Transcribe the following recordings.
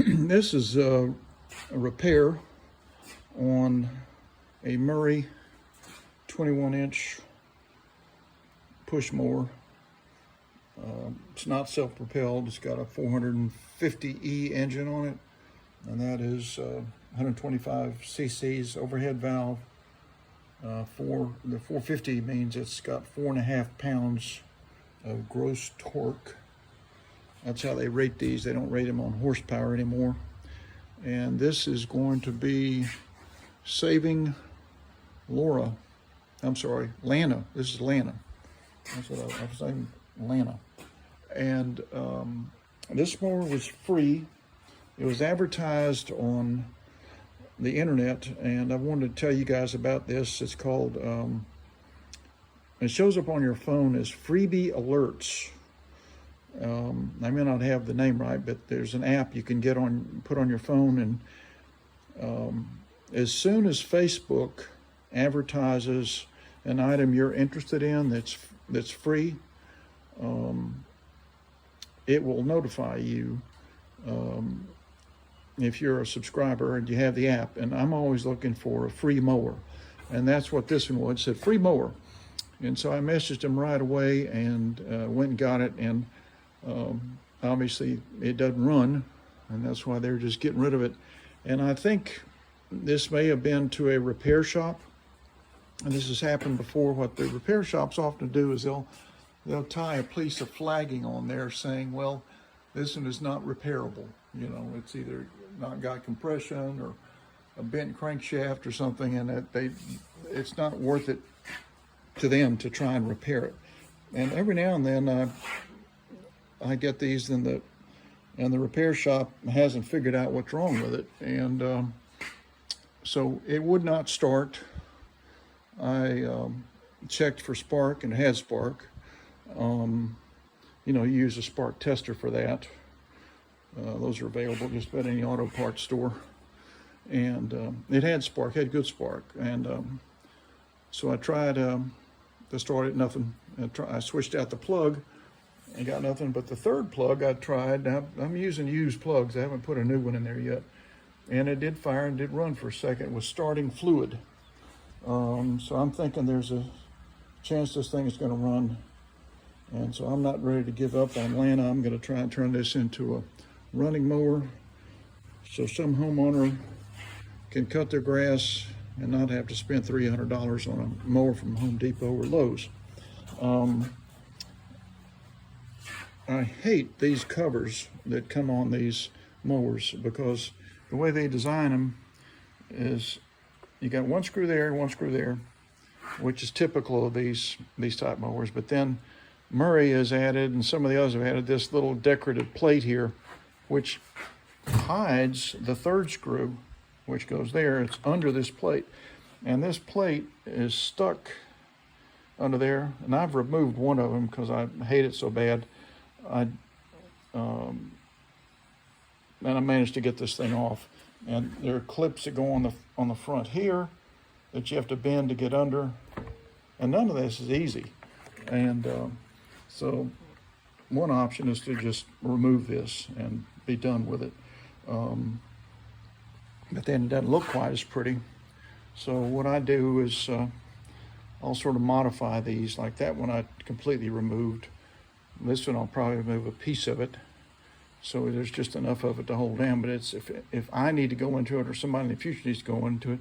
This is a repair on a Murray 21-inch push mower. It's not self-propelled. It's got a 450E engine on it, and that is 125 cc's overhead valve. For the 450 means it's got 4.5 pounds of gross torque. That's how they rate these. They don't rate them on horsepower anymore. And this is going to be saving Lana. This is Lana. That's what I was saying, Lana. And this mower was free. It was advertised on the internet, and I wanted to tell you guys about this. It's called, it shows up on your phone as Freebie Alerts. I may not have the name right, but there's an app you can put on your phone, and as soon as Facebook advertises an item you're interested in that's free, it will notify you if you're a subscriber and you have the app. And I'm always looking for a free mower, and that's what this one was. It said free mower, and so I messaged them right away and went and got it. And obviously it doesn't run, and that's why they're just getting rid of it. And I think this may have been to a repair shop, and this has happened before. What the repair shops often do is they'll tie a piece of flagging on there saying, well, this one is not repairable. You know, it's either not got compression or a bent crankshaft or something, and it's not worth it to them to try and repair it. And every now and then I get these, and the repair shop hasn't figured out what's wrong with it, and so it would not start. I checked for spark, and it had spark. You know, you use a spark tester for that. Those are available just about any auto parts store, and it had spark, had good spark, and so I tried to start it, nothing. I switched out the plug and got nothing. But the third plug I tried, I'm using used plugs, I haven't put a new one in there yet, and it did fire and did run for a second. It was starting fluid. So I'm thinking there's a chance this thing is going to run, and so I'm not ready to give up on Lana. I'm going to try and turn this into a running mower, so some homeowner can cut their grass and not have to spend $300 on a mower from Home Depot or Lowe's. I hate these covers that come on these mowers, because the way they design them is you got one screw there and one screw there, which is typical of these type mowers. But then Murray has added, and some of the others have added, this little decorative plate here, which hides the third screw, which goes there. It's under this plate, and this plate is stuck under there. And I've removed one of them because I hate it so bad. And I managed to get this thing off. And there are clips that go on the front here that you have to bend to get under. And none of this is easy. And so one option is to just remove this and be done with it. But then it doesn't look quite as pretty. So what I do is I'll sort of modify these. Like that one I completely removed. This one I'll probably remove a piece of it, so there's just enough of it to hold down. But it's if I need to go into it, or somebody in the future needs to go into it,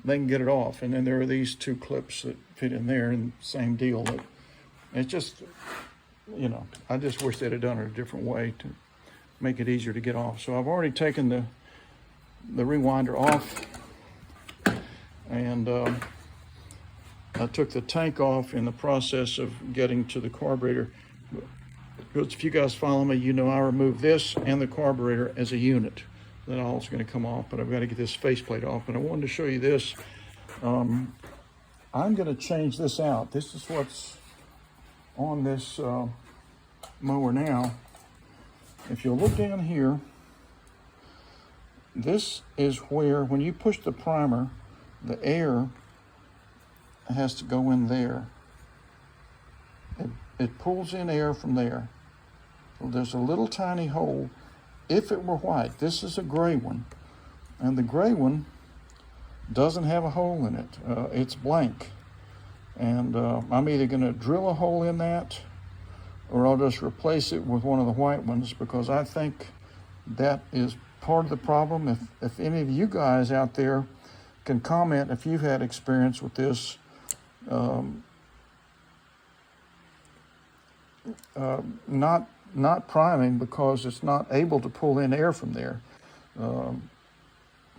they can get it off. And then there are these two clips that fit in there, and same deal. It's just, you know, I just wish they'd have done it a different way to make it easier to get off. So I've already taken the rewinder off, and I took the tank off in the process of getting to the carburetor. Because if you guys follow me, you know I removed this and the carburetor as a unit. That all is going to come off, but I've got to get this faceplate off. And I wanted to show you this. I'm going to change this out. This is what's on this mower now. If you look down here, this is where, when you push the primer, the air has to go in there. It pulls in air from there. So there's a little tiny hole if it were white, this is a gray one, and the gray one doesn't have a hole in it. It's blank. And I'm either going to drill a hole in that, or I'll just replace it with one of the white ones, because I think that is part of the problem. If any of you guys out there can comment if you've had experience with this, not priming because it's not able to pull in air from there.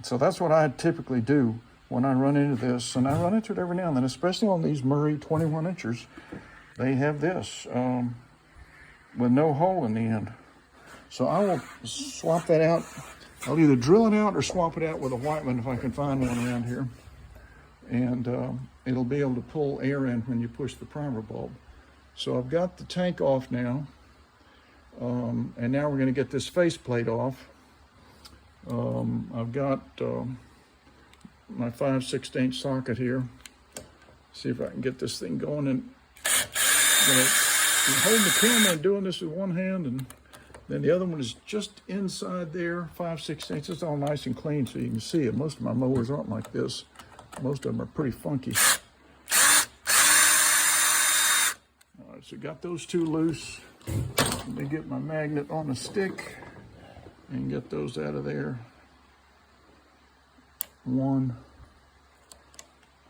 So that's what I typically do when I run into this, and I run into it every now and then, especially on these Murray 21 inchers. They have this with no hole in the end. So I will swap that out. I'll either drill it out or swap it out with a white one if I can find one around here. And it'll be able to pull air in when you push the primer bulb. So I've got the tank off now. And now we're going to get this faceplate off. I've got my 5/16" socket here. See if I can get this thing going. And I'm going to hold the camera and doing this with one hand, and then the other one is just inside there, 5/16". It's all nice and clean so you can see it. Most of my mowers aren't like this. Most of them are pretty funky. All right, so got those two loose. Let me get my magnet on the stick and get those out of there. 1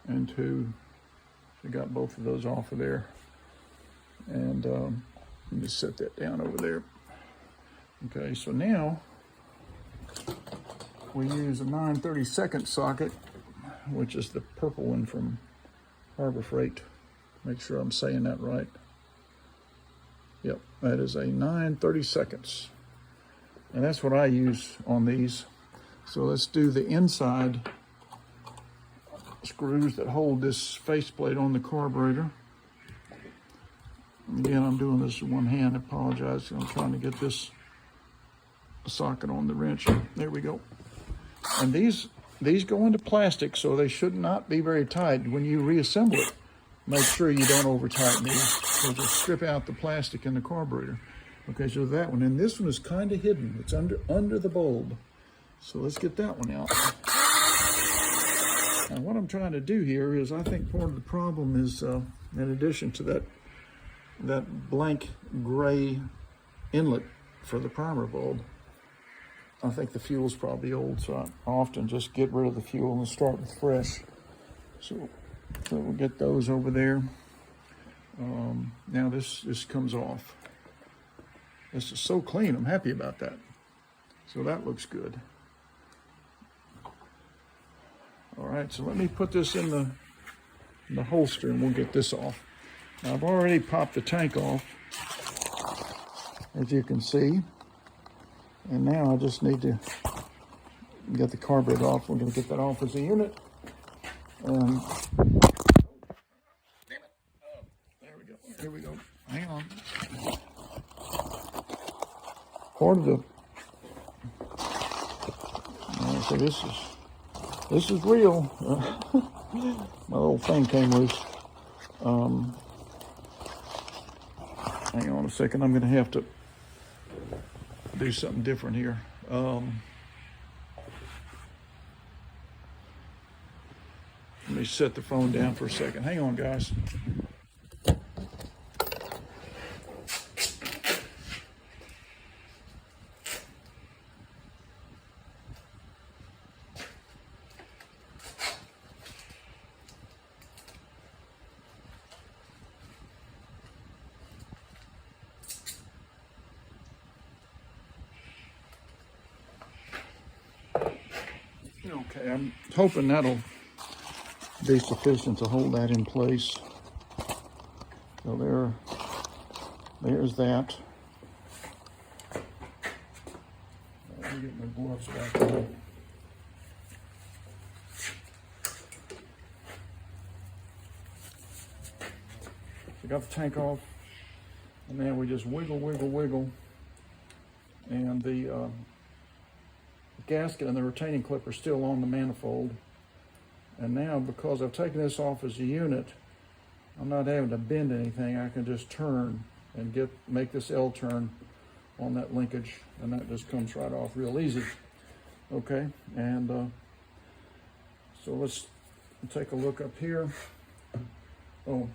and 2. So got both of those off of there. And let me just set that down over there. Okay, so now we use a 9/32 socket, which is the purple one from Harbor Freight. Make sure I'm saying that right. Yep, that is a 9/32. And that's what I use on these. So let's do the inside screws that hold this faceplate on the carburetor. And again, I'm doing this with one hand. I apologize. I'm trying to get this socket on the wrench. There we go. And these go into plastic, so they should not be very tight. When you reassemble it, make sure you don't over tighten these, so just strip out the plastic in the carburetor. Okay, so that one, and this one is kind of hidden. It's under the bulb. So let's get that one out. Now what I'm trying to do here is, I think part of the problem is, in addition to that blank gray inlet for the primer bulb, I think the fuel's probably old, so I often just get rid of the fuel and start with fresh. So we'll get those over there. Now this comes off. This is so clean, I'm happy about that. So that looks good. All right, so let me put this in the holster and we'll get this off. Now I've already popped the tank off, as you can see. And now I just need to get the carburetor off. We're going to get that off as a unit. Damn it. Oh, there we go. Here we go. Hang on. Part of the... So this is real. My little thing came loose. Hang on a second. I'm going to have to do something different here. Let me set the phone down for a second. Hang on, guys. Okay, I'm hoping that'll be sufficient to hold that in place. So there's that. Let me get my gloves back on. So got the tank off, and now we just wiggle, and the gasket and the retaining clip are still on the manifold. And now, because I've taken this off as a unit, I'm not having to bend anything. I can just turn and make this L turn on that linkage, and that just comes right off real easy. Okay, and so let's take a look up here. Oh,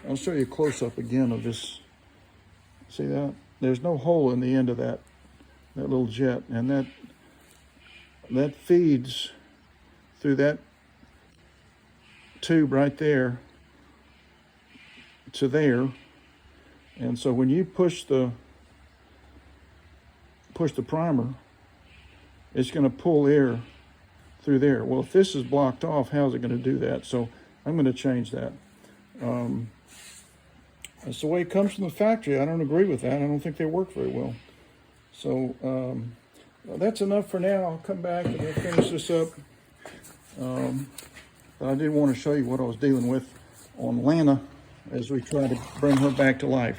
I'll show you a close-up again of this. See that? There's no hole in the end of that little jet, and that feeds through that tube right there to there. And so when you push the primer, it's going to pull air through there. Well, if this is blocked off, how's it going to do that? So I'm going to change that. That's the way it comes from the factory. I don't agree with that. I don't think they work very well. So that's enough for now. I'll come back and we'll finish this up. But I did want to show you what I was dealing with on Lana as we try to bring her back to life.